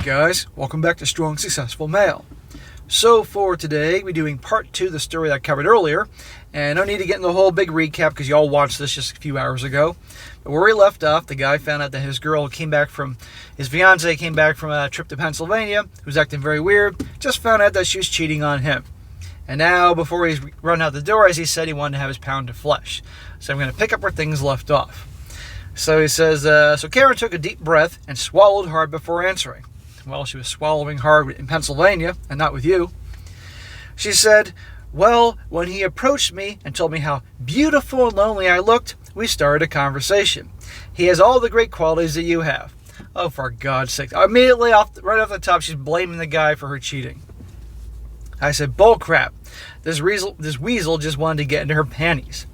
guys, welcome back to Strong Successful Male. So for today, we're doing part 2 of the story that I covered earlier, and no need to get into the whole big recap because you all watched this just a few hours ago. But where we left off, the guy found out that his fiancée came back from a trip to Pennsylvania, who was acting very weird, just found out that she was cheating on him. And now, before he's run out the door, as he said, he wanted to have his pound of flesh. So I'm going to pick up where things left off. So he says, so Karen took a deep breath and swallowed hard before answering. Well, she was swallowing hard in Pennsylvania, and not with you. She said, well, when he approached me and told me how beautiful and lonely I looked, we started a conversation. He has all the great qualities that you have. Oh, for God's sake. Immediately, right off the top, she's blaming the guy for her cheating. I said, bull crap. This weasel just wanted to get into her panties.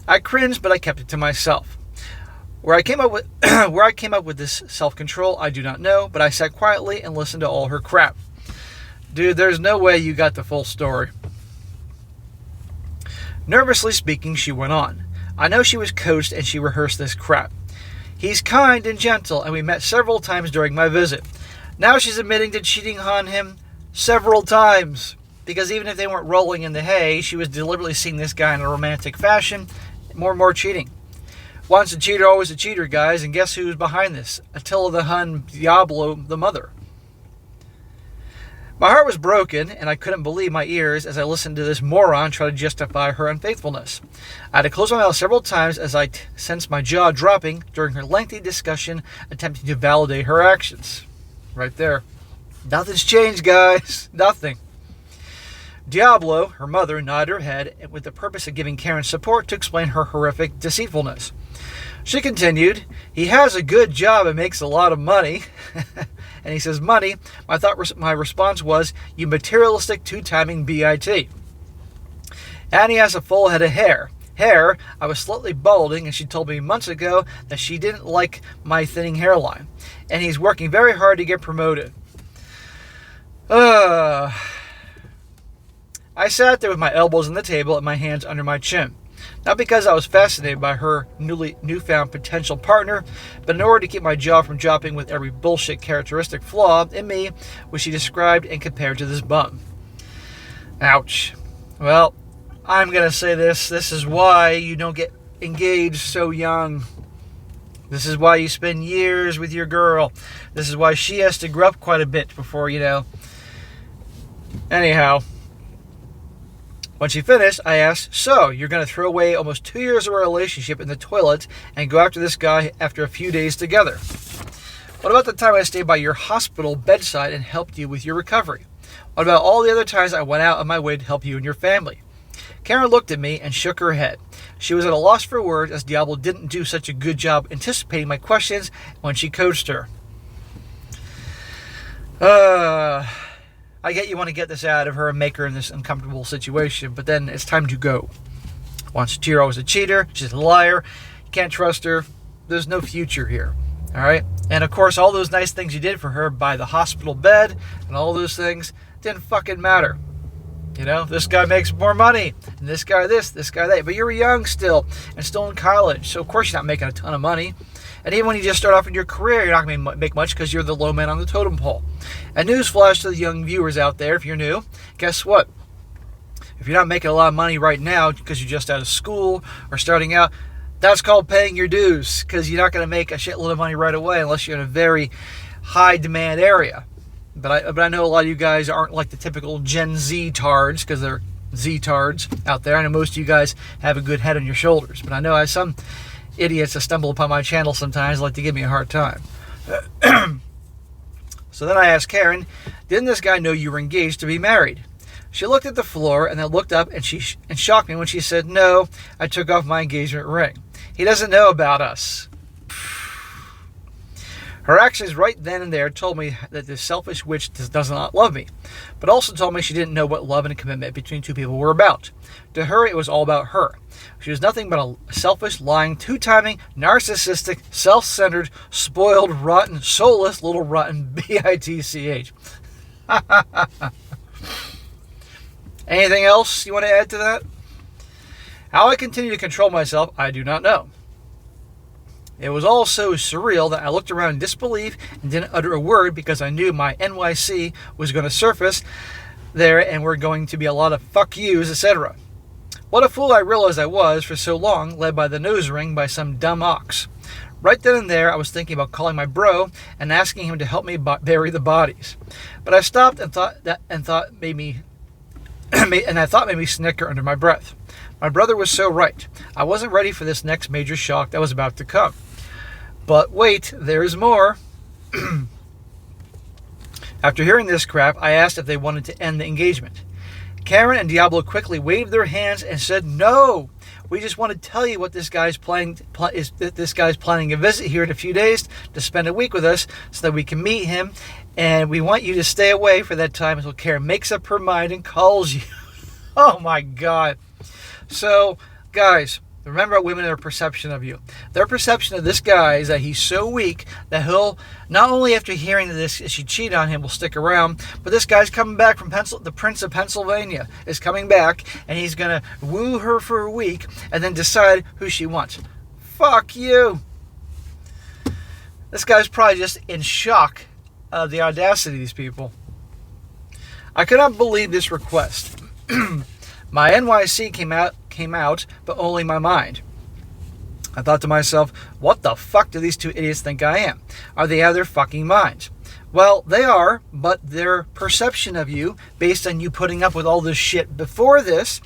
I cringed, but I kept it to myself. Where I came up with this self-control, I do not know, but I sat quietly and listened to all her crap. Dude, there's no way you got the full story. Nervously speaking, she went on. I know she was coached and she rehearsed this crap. He's kind and gentle, and we met several times during my visit. Now she's admitting to cheating on him several times. Because even if they weren't rolling in the hay, she was deliberately seeing this guy in a romantic fashion. More and more cheating. Once a cheater, always a cheater, guys. And guess who's behind this? Attila the Hun, Diablo the mother. My heart was broken, and I couldn't believe my ears as I listened to this moron try to justify her unfaithfulness. I had to close my mouth several times as I sensed my jaw dropping during her lengthy discussion, attempting to validate her actions. Right there. Nothing's changed, guys. Nothing. Diablo, her mother, nodded her head with the purpose of giving Karen support to explain her horrific deceitfulness. She continued, he has a good job and makes a lot of money. And he says, money. My response was, you materialistic two-timing BIT. And he has a full head of hair. I was slightly balding, and she told me months ago that she didn't like my thinning hairline. And he's working very hard to get promoted. I sat there with my elbows on the table and my hands under my chin. Not because I was fascinated by her newfound potential partner, but in order to keep my jaw from dropping with every bullshit characteristic flaw in me, which she described and compared to this bum. Ouch. Well, I'm going to say this. This is why you don't get engaged so young. This is why you spend years with your girl. This is why she has to grow up quite a bit before, Anyhow. When she finished, I asked, so, you're going to throw away almost 2 years of our relationship in the toilet and go after this guy after a few days together? What about the time I stayed by your hospital bedside and helped you with your recovery? What about all the other times I went out on my way to help you and your family? Karen looked at me and shook her head. She was at a loss for words as Diablo didn't do such a good job anticipating my questions when she coached her. I get you want to get this out of her and make her in this uncomfortable situation, but then it's time to go. Once a cheater, always a cheater. She's a liar. You can't trust her. There's no future here. All right? And of course, all those nice things you did for her by the hospital bed and all those things didn't fucking matter. This guy makes more money, and this guy this guy that. But you're young still, and still in college, so of course you're not making a ton of money. And even when you just start off in your career, you're not going to make much because you're the low man on the totem pole. And newsflash to the young viewers out there, if you're new, guess what? If you're not making a lot of money right now because you're just out of school or starting out, that's called paying your dues, because you're not going to make a shitload of money right away unless you're in a very high demand area. But I know a lot of you guys aren't like the typical Gen Z tards, because they're Z-tards out there. I know most of you guys have a good head on your shoulders, but I know I have some idiots that stumble upon my channel sometimes like to give me a hard time. So then I asked Karen, didn't this guy know you were engaged to be married? She looked at the floor and then looked up and shocked me when she said, no, I took off my engagement ring. He doesn't know about us. Her actions right then and there told me that this selfish witch does not love me, but also told me she didn't know what love and commitment between two people were about. To her, it was all about her. She was nothing but a selfish, lying, two-timing, narcissistic, self-centered, spoiled, rotten, soulless little rotten bitch. Anything else you want to add to that? How I continue to control myself, I do not know. It was all so surreal that I looked around in disbelief and didn't utter a word because I knew my NYC was going to surface there and were going to be a lot of fuck yous, etc. What a fool I realized I was for so long, led by the nose ring by some dumb ox. Right then and there, I was thinking about calling my bro and asking him to help me bury the bodies. But I stopped and thought made me snicker under my breath. My brother was so right. I wasn't ready for this next major shock that was about to come. But wait, there's more. After hearing this crap, I asked if they wanted to end the engagement. Karen and Diablo quickly waved their hands and said, "No, we just want to tell you what this guy's planning. This guy's planning a visit here in a few days to spend a week with us, so that we can meet him, and we want you to stay away for that time until Karen makes up her mind and calls you." Oh my God! So, guys, remember women and their perception of you. Their perception of this guy is that he's so weak that he'll, not only after hearing that she cheated on him, will stick around, but this guy's coming back from the Prince of Pennsylvania is coming back, and he's going to woo her for a week and then decide who she wants. Fuck you. This guy's probably just in shock of the audacity of these people. I could not believe this request. My NYC came out, but only my mind. I thought to myself, what the fuck do these two idiots think I am? Are they out of their fucking minds? Well, they are, but their perception of you, based on you putting up with all this shit before this,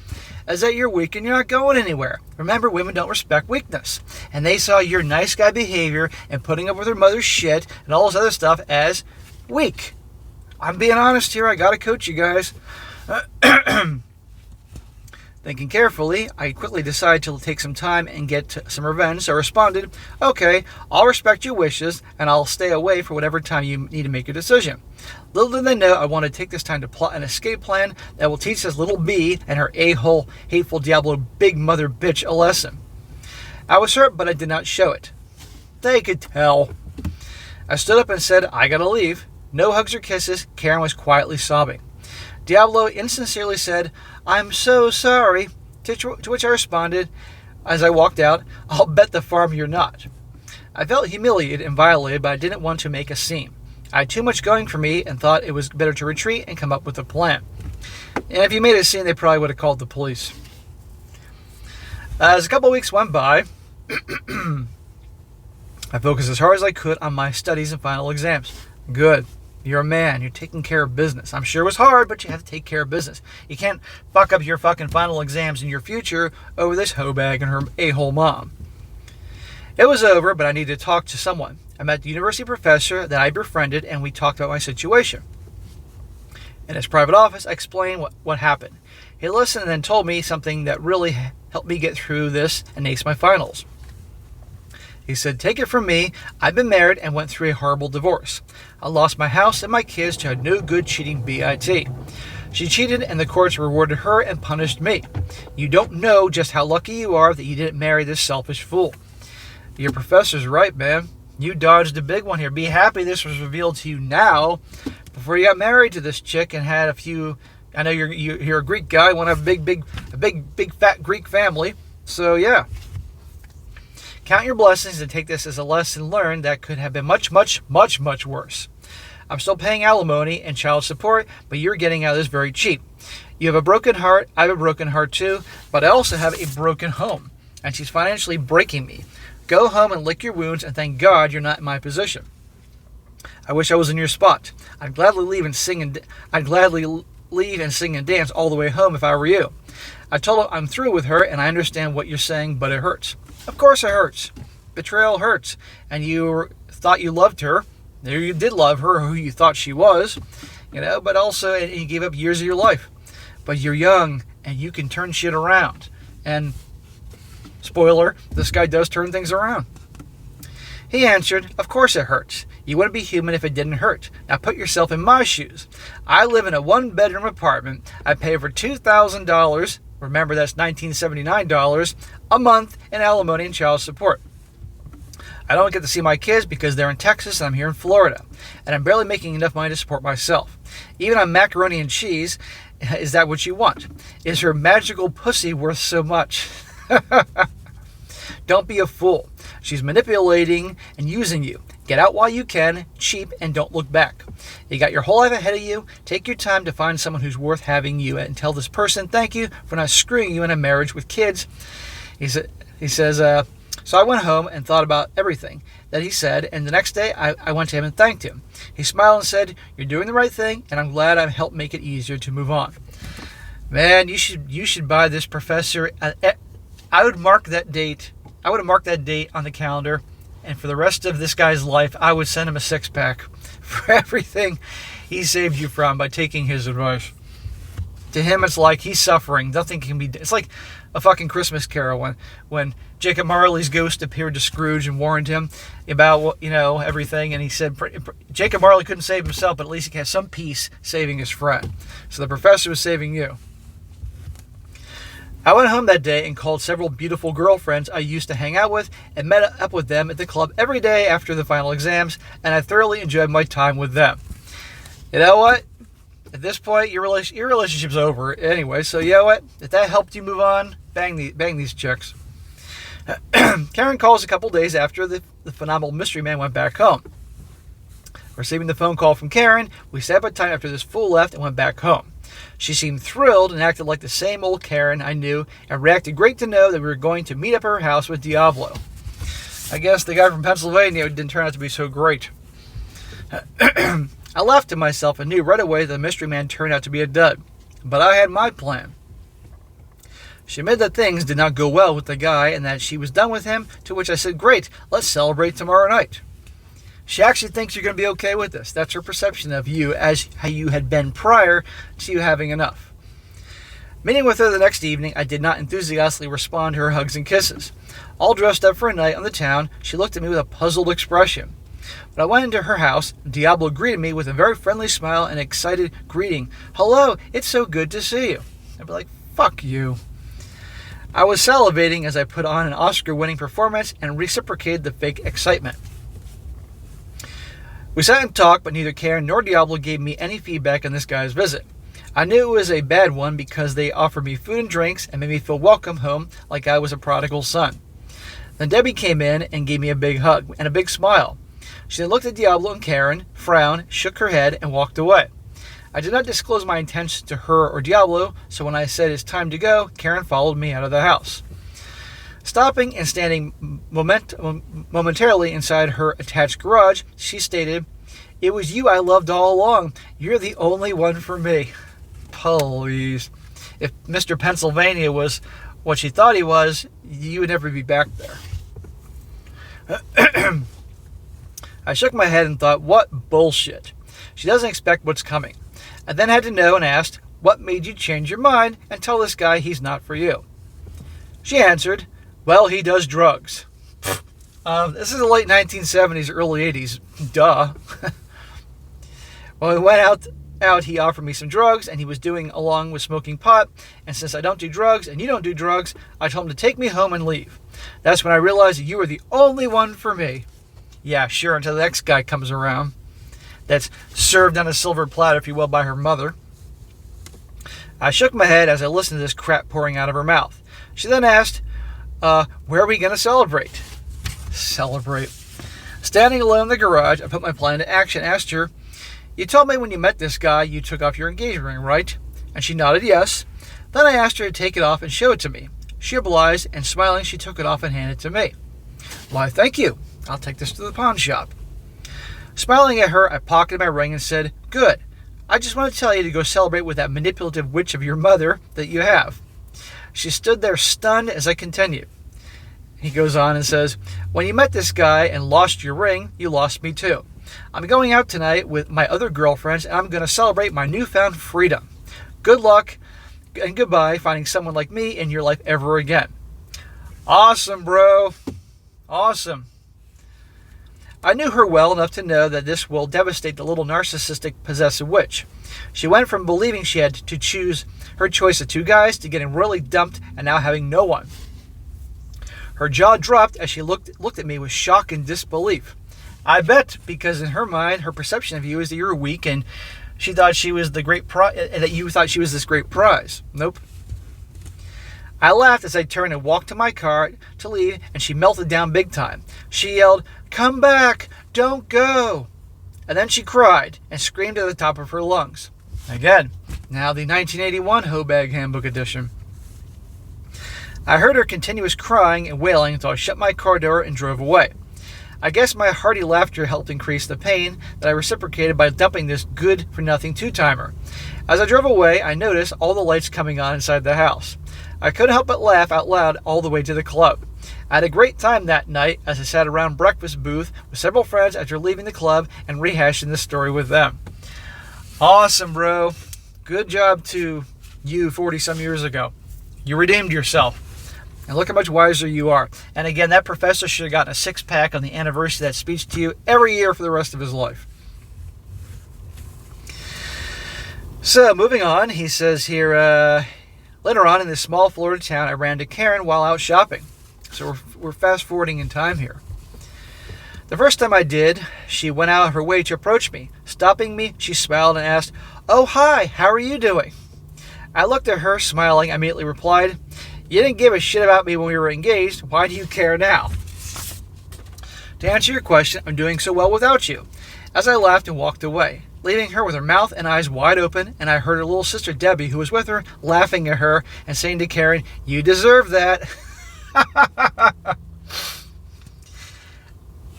is that you're weak and you're not going anywhere. Remember, women don't respect weakness. And they saw your nice guy behavior and putting up with her mother's shit and all this other stuff as weak. I'm being honest here. I gotta coach you guys. Thinking carefully, I quickly decided to take some time and get some revenge, so I responded, "Okay, I'll respect your wishes, and I'll stay away for whatever time you need to make a decision." Little did they know I want to take this time to plot an escape plan that will teach this little bee and her a-hole, hateful Diablo big mother bitch a lesson. I was hurt, but I did not show it. They could tell. I stood up and said, "I gotta leave." No hugs or kisses. Karen was quietly sobbing. Diablo insincerely said, "I'm so sorry," to which I responded as I walked out, "I'll bet the farm you're not." I felt humiliated and violated, but I didn't want to make a scene. I had too much going for me and thought it was better to retreat and come up with a plan. And if you made a scene, they probably would have called the police. As a couple of weeks went by, I focused as hard as I could on my studies and final exams. Good. You're a man. You're taking care of business. I'm sure it was hard, but you have to take care of business. You can't fuck up your fucking final exams in your future over this hoe bag and her a-hole mom. It was over, but I needed to talk to someone. I met the university professor that I befriended, and we talked about my situation. In his private office, I explained what happened. He listened and then told me something that really helped me get through this and ace my finals. He said, "Take it from me, I've been married and went through a horrible divorce. I lost my house and my kids to a no good cheating BIT. She cheated and the courts rewarded her and punished me. You don't know just how lucky you are that you didn't marry this selfish fool." Your professor's right, man. You dodged a big one here. Be happy this was revealed to you now, before you got married to this chick and had a few. I know you're a Greek guy, want to have a big fat Greek family. So yeah. Count your blessings and take this as a lesson learned that could have been much, much, much, much worse. I'm still paying alimony and child support, but you're getting out of this very cheap. You have a broken heart, I have a broken heart too, but I also have a broken home, and she's financially breaking me. Go home and lick your wounds and thank God you're not in my position. I wish I was in your spot. I'd gladly leave and sing and dance all the way home if I were you. I told her I'm through with her and I understand what you're saying, but it hurts. Of course it hurts. Betrayal hurts. And you thought you loved her. You did love her, who you thought she was. But also and you gave up years of your life. But you're young and you can turn shit around. And, spoiler, this guy does turn things around. He answered, "Of course it hurts. You wouldn't be human if it didn't hurt. Now put yourself in my shoes. I live in a one-bedroom apartment. I pay over $2,000, remember that's $1,979, a month in alimony and child support. I don't get to see my kids because they're in Texas and I'm here in Florida. And I'm barely making enough money to support myself. Even on macaroni and cheese, is that what you want? Is her magical pussy worth so much?" Don't be a fool. She's manipulating and using you. Get out while you can, cheap, and don't look back. You got your whole life ahead of you. Take your time to find someone who's worth having you and tell this person thank you for not screwing you in a marriage with kids. He says, so I went home and thought about everything that he said, and the next day I went to him and thanked him. He smiled and said, "You're doing the right thing, and I'm glad I've helped make it easier to move on." Man, you should buy this professor. I would mark that date. I would have marked that date on the calendar, and for the rest of this guy's life, I would send him a 6-pack for everything he saved you from by taking his advice. To him, it's like he's suffering. Nothing can be. It's like a fucking Christmas Carol when Jacob Marley's ghost appeared to Scrooge and warned him about everything, and he said Jacob Marley couldn't save himself, but at least he had some peace saving his friend. So the professor was saving you. I went home that day and called several beautiful girlfriends I used to hang out with and met up with them at the club every day after the final exams, and I thoroughly enjoyed my time with them. You know what? At this point, your relationship's over anyway, so you know what? If that helped you move on, bang these chicks. Karen calls a couple days after the phenomenal mystery man went back home. Receiving the phone call from Karen, we set up a time after this fool left and went back home. She seemed thrilled and acted like the same old Karen I knew and reacted great to know that we were going to meet up at her house with Diablo. I guess the guy from Pennsylvania didn't turn out to be so great. I laughed to myself and knew right away that the mystery man turned out to be a dud. But I had my plan. She admitted that things did not go well with the guy and that she was done with him, to which I said, "Great, let's celebrate tomorrow night." She actually thinks you're going to be okay with this. That's her perception of you as how you had been prior to you having enough. Meeting with her the next evening, I did not enthusiastically respond to her hugs and kisses. All dressed up for a night on the town, she looked at me with a puzzled expression. When I went into her house, Diablo greeted me with a very friendly smile and excited greeting. "Hello, it's so good to see you." I'd be like, "Fuck you." I was salivating as I put on an Oscar-winning performance and reciprocated the fake excitement. We sat and talked, but neither Karen nor Diablo gave me any feedback on this guy's visit. I knew it was a bad one because they offered me food and drinks and made me feel welcome home like I was a prodigal son. Then Debbie came in and gave me a big hug and a big smile. She then looked at Diablo and Karen, frowned, shook her head, and walked away. I did not disclose my intentions to her or Diablo, so when I said it's time to go, Karen followed me out of the house. Stopping and standing momentarily inside her attached garage, she stated, "It was you I loved all along. You're the only one for me." Please. If Mr. Pennsylvania was what she thought he was, you would never be back there. I shook my head and thought, what bullshit. She doesn't expect what's coming. I then had to know and asked, "What made you change your mind and tell this guy he's not for you?" She answered, "Well, he does drugs." This is the late 1970s, early 80s. Duh. When we went out, he offered me some drugs, and he was doing along with smoking pot. And since I don't do drugs and you don't do drugs, I told him to take me home and leave. That's when I realized that you were the only one for me. Yeah, sure, until the next guy comes around. That's served on a silver platter, if you will, by her mother. I shook my head as I listened to this crap pouring out of her mouth. She then asked, where are we going to celebrate? Celebrate. Standing alone in the garage, I put my plan into action, asked her, "You told me when you met this guy you took off your engagement ring, right?" And she nodded yes. Then I asked her to take it off and show it to me. She obliged, and smiling, she took it off and handed it to me. "Why, thank you. I'll take this to the pawn shop." Smiling at her, I pocketed my ring and said, "Good. I just want to tell you to go celebrate with that manipulative witch of your mother that you have." She stood there stunned as I continued. He goes on and says, "When you met this guy and lost your ring, you lost me too. I'm going out tonight with my other girlfriends, and I'm going to celebrate my newfound freedom. Good luck and goodbye finding someone like me in your life ever again." Awesome, bro. Awesome. I knew her well enough to know that this will devastate the little narcissistic possessive witch. She went from believing she had to choose her choice of two guys to getting royally dumped and now having no one. Her jaw dropped as she looked at me with shock and disbelief. I bet, because in her mind, her perception of you is that you're weak and she thought she was the great that you thought she was this great prize. Nope. I laughed as I turned and walked to my car to leave, and she melted down big time. She yelled, "Come back! Don't go!" And then she cried and screamed at the top of her lungs. Again, now the 1981 Hobag Handbook Edition. I heard her continuous crying and wailing until I shut my car door and drove away. I guess my hearty laughter helped increase the pain that I reciprocated by dumping this good-for-nothing two-timer. As I drove away, I noticed all the lights coming on inside the house. I couldn't help but laugh out loud all the way to the club. I had a great time that night as I sat around breakfast booth with several friends after leaving the club and rehashing the story with them. Awesome, bro. Good job to you 40-some years ago. You redeemed yourself. And look how much wiser you are. And again, that professor should have gotten a six-pack on the anniversary of that speech to you every year for the rest of his life. So, moving on, he says here, later on in this small Florida town, I ran to Karen while out shopping. So we're fast-forwarding in time here. The first time I did, she went out of her way to approach me. Stopping me, she smiled and asked, "Oh, hi, how are you doing?" I looked at her, smiling. I immediately replied, "You didn't give a shit about me when we were engaged. Why do you care now?" To answer your question, I'm doing so well without you. As I laughed and walked away, leaving her with her mouth and eyes wide open, and I heard her little sister Debbie, who was with her, laughing at her and saying to Karen, "You deserve that."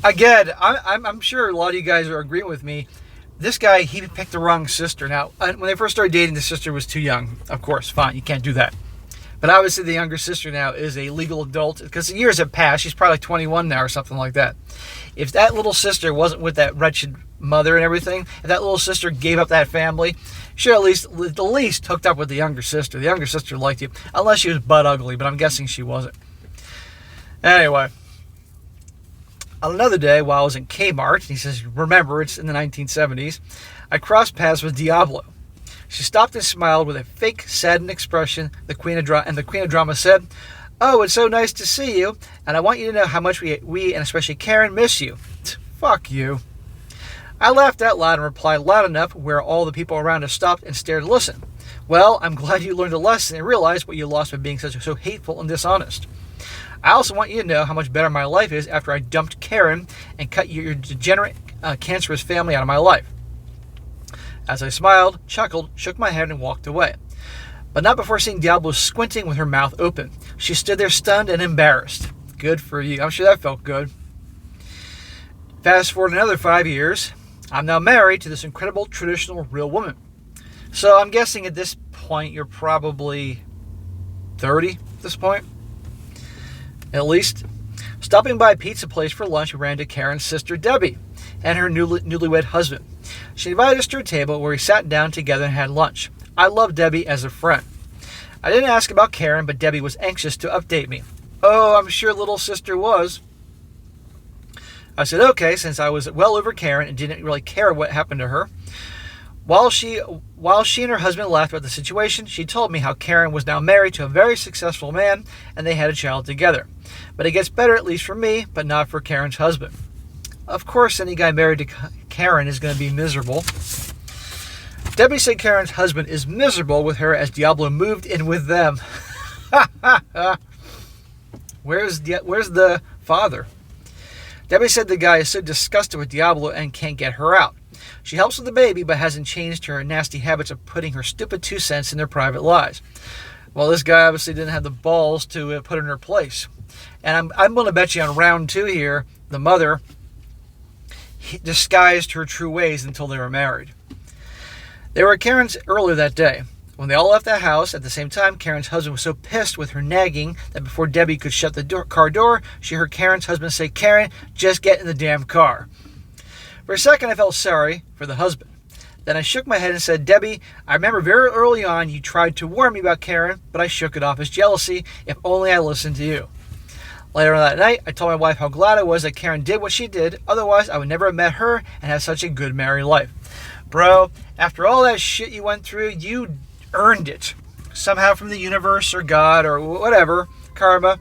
Again, I'm sure a lot of you guys are agreeing with me. This guy, he picked the wrong sister. Now, when they first started dating, the sister was too young. Of course, fine, you can't do that. But obviously the younger sister now is a legal adult because the years have passed. She's probably 21 now or something like that. If that little sister wasn't with that wretched mother and everything, if that little sister gave up that family, she at least hooked up with the younger sister. The younger sister liked you, unless she was butt ugly, but I'm guessing she wasn't. Anyway, on another day while I was in Kmart, he says, remember, it's in the 1970s, I crossed paths with Diablo. She stopped and smiled with a fake, saddened expression. The Queen of Drama said, "Oh, it's so nice to see you, and I want you to know how much we and especially Karen miss you." Fuck you. I laughed out loud and replied loud enough where all the people around us stopped and stared to listen. "Well, I'm glad you learned a lesson and realized what you lost by being so hateful and dishonest. I also want you to know how much better my life is after I dumped Karen and cut your degenerate, cancerous family out of my life." As I smiled, chuckled, shook my head, and walked away. But not before seeing Diablo squinting with her mouth open. She stood there stunned and embarrassed. Good for you. I'm sure that felt good. Fast forward another 5 years. I'm now married to this incredible, traditional, real woman. So I'm guessing at this point you're probably 30 at this point. At least. Stopping by a pizza place for lunch, we ran to Karen's sister Debbie and her newlywed husband. She invited us to her table where we sat down together and had lunch. I love Debbie as a friend. I didn't ask about Karen, but Debbie was anxious to update me. Oh, I'm sure little sister was. I said okay, since I was well over Karen and didn't really care what happened to her. While she and her husband laughed about the situation, she told me how Karen was now married to a very successful man and they had a child together. But it gets better, at least for me, but not for Karen's husband. Of course, any guy married to Karen is going to be miserable. Debbie said Karen's husband is miserable with her as Diablo moved in with them. Where's the father? Debbie said the guy is so disgusted with Diablo and can't get her out. She helps with the baby, but hasn't changed her nasty habits of putting her stupid 2 cents in their private lives. Well, this guy obviously didn't have the balls to put her in her place. And I'm going to bet you on round 2 here, the mother disguised her true ways until they were married. They were at Karen's earlier that day. When they all left the house at the same time, Karen's husband was so pissed with her nagging that before Debbie could shut the car door, she heard Karen's husband say, "Karen, just get in the damn car." For a second, I felt sorry for the husband. Then I shook my head and said, "Debbie, I remember very early on you tried to warn me about Karen, but I shook it off as jealousy. If only I listened to you." Later on that night, I told my wife how glad I was that Karen did what she did. Otherwise, I would never have met her and had such a good married life. Bro, after all that shit you went through, you earned it. Somehow from the universe or God or whatever. Karma.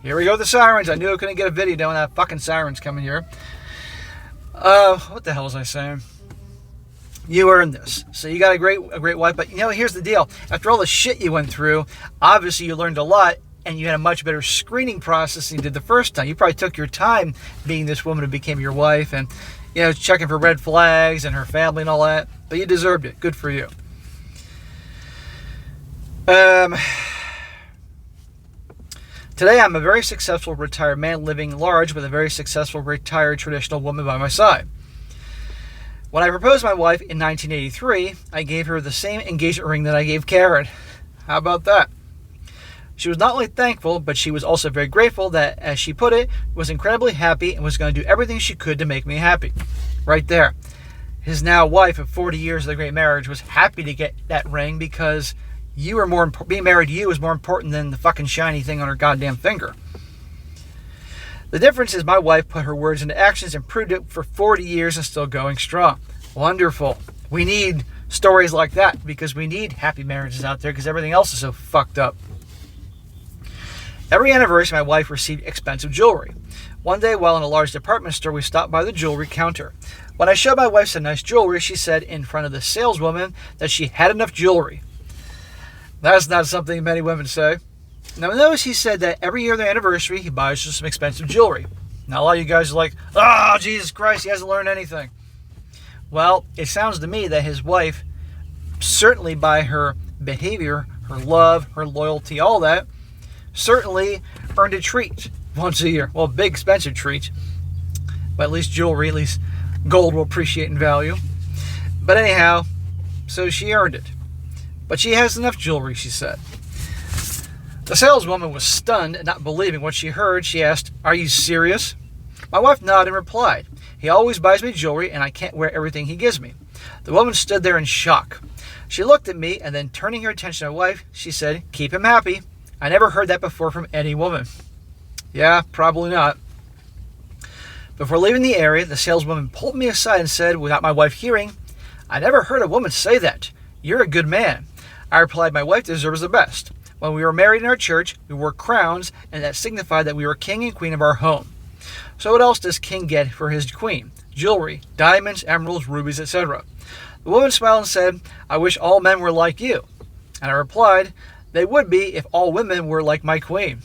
Here we go with the sirens. I knew I couldn't get a video done when that fucking siren's coming here. What the hell was I saying? You earned this. So you got a great wife. But here's the deal. After all the shit you went through, obviously you learned a lot, and you had a much better screening process than you did the first time. You probably took your time being this woman who became your wife, and checking for red flags and her family and all that. But you deserved it. Good for you. Today I'm a very successful retired man living large with a very successful retired traditional woman by my side. When I proposed my wife in 1983, I gave her the same engagement ring that I gave Karen. How about that? She was not only thankful, but she was also very grateful that, as she put it, was incredibly happy and was going to do everything she could to make me happy. Right there. His now wife of 40 years of the great marriage was happy to get that ring because being married to you is more important than the fucking shiny thing on her goddamn finger. The difference is my wife put her words into actions and proved it for 40 years and still going strong. Wonderful. We need stories like that because we need happy marriages out there because everything else is so fucked up. Every anniversary, my wife received expensive jewelry. One day, while in a large department store, we stopped by the jewelry counter. When I showed my wife some nice jewelry, she said in front of the saleswoman that she had enough jewelry. That's not something many women say. Now, notice he said that every year of their anniversary, he buys her some expensive jewelry. Now, a lot of you guys are like, oh, Jesus Christ, he hasn't learned anything. Well, it sounds to me that his wife, certainly by her behavior, her love, her loyalty, all that, certainly earned a treat once a year. Well, a big expensive treat. But at least jewelry, at least gold will appreciate in value. But anyhow, so she earned it. But she has enough jewelry, she said. The saleswoman was stunned and not believing what she heard. She asked, "Are you serious?" My wife nodded and replied, "He always buys me jewelry and I can't wear everything he gives me." The woman stood there in shock. She looked at me and then, turning her attention to my wife, she said, "Keep him happy." I never heard that before from any woman. Yeah, probably not. Before leaving the area, the saleswoman pulled me aside and said, without my wife hearing, "I never heard a woman say that. You're a good man." I replied, "My wife deserves the best. When we were married in our church, we wore crowns, and that signified that we were king and queen of our home. So what else does king get for his queen? Jewelry, diamonds, emeralds, rubies, etc." The woman smiled and said, "I wish all men were like you." And I replied, "They would be if all women were like my queen."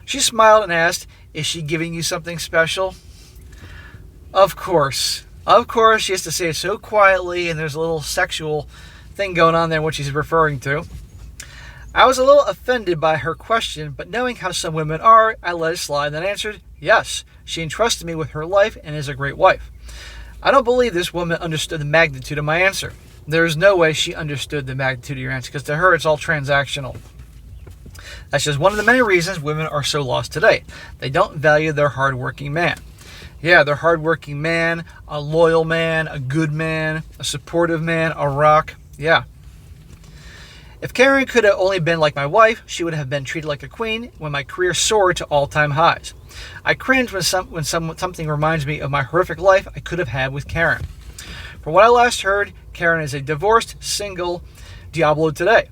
She smiled and asked, "Is she giving you something special?" Of course. Of course, she has to say it so quietly, and there's a little sexual thing going on there, what she's referring to. I was a little offended by her question, but knowing how some women are, I let it slide and then answered, "Yes, she entrusted me with her life and is a great wife." I don't believe this woman understood the magnitude of my answer. There is no way she understood the magnitude of your answer, because to her it's all transactional. That's just one of the many reasons women are so lost today. They don't value their hardworking man. Yeah, their hardworking man, a loyal man, a good man, a supportive man, a rock. Yeah. If Karen could have only been like my wife, she would have been treated like a queen when my career soared to all-time highs. I cringe when something reminds me of my horrific life I could have had with Karen. From what I last heard, Karen is a divorced, single Diablo today.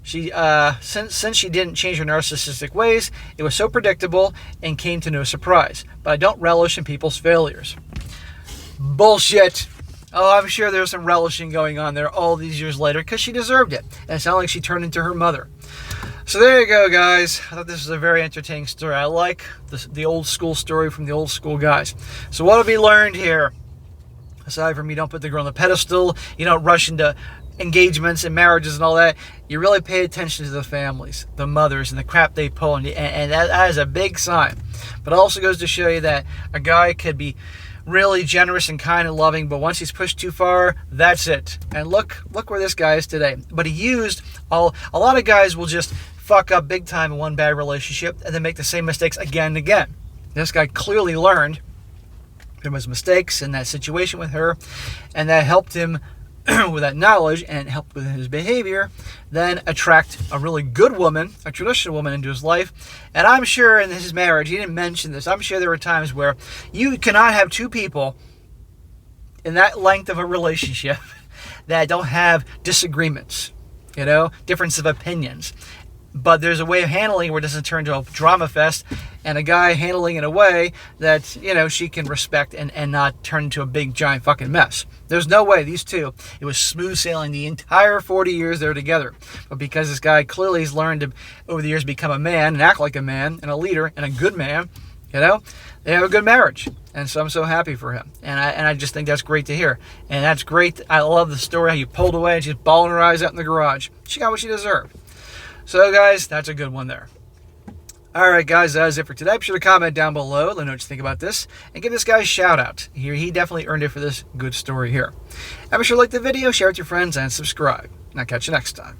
Since she didn't change her narcissistic ways, it was so predictable and came to no surprise. But I don't relish in people's failures. Bullshit. Oh, I'm sure there's some relishing going on there all these years later because she deserved it. And it's not like she turned into her mother. So there you go, guys. I thought this was a very entertaining story. I like the old school story from the old school guys. So what have we learned here? Aside from you don't put the girl on the pedestal, you don't rush into engagements and marriages and all that, you really pay attention to the families, the mothers, and the crap they pull. And that is a big sign. But it also goes to show you that a guy could be really generous and kind and loving, but once he's pushed too far, that's it. And look where this guy is today. But he used a lot of guys will just fuck up big time in one bad relationship and then make the same mistakes again and again. This guy clearly learned from his mistakes in that situation with her, and that helped him with that knowledge and helped with his behavior, then attract a really good woman, a traditional woman, into his life. And I'm sure in his marriage, he didn't mention this, I'm sure there were times where you cannot have two people in that length of a relationship that don't have disagreements, difference of opinions. but there's a way of handling where it doesn't turn into a drama fest, and a guy handling in a way that, you know, she can respect and not turn into a big giant fucking mess. There's no way these two, it was smooth sailing the entire 40 years they're together. But because this guy clearly has learned to, over the years, become a man and act like a man and a leader and a good man, you know, they have a good marriage. And so I'm so happy for him. And I just think that's great to hear. And that's great. I love the story, how you pulled away and she's bawling her eyes out in the garage. She got what she deserved. So, guys, that's a good one there. All right, guys, that is it for today. Be sure to comment down below. Let me know what you think about this. And give this guy a shout out. He definitely earned it for this good story here. And be sure to like the video, share it with your friends, and subscribe. And I'll catch you next time.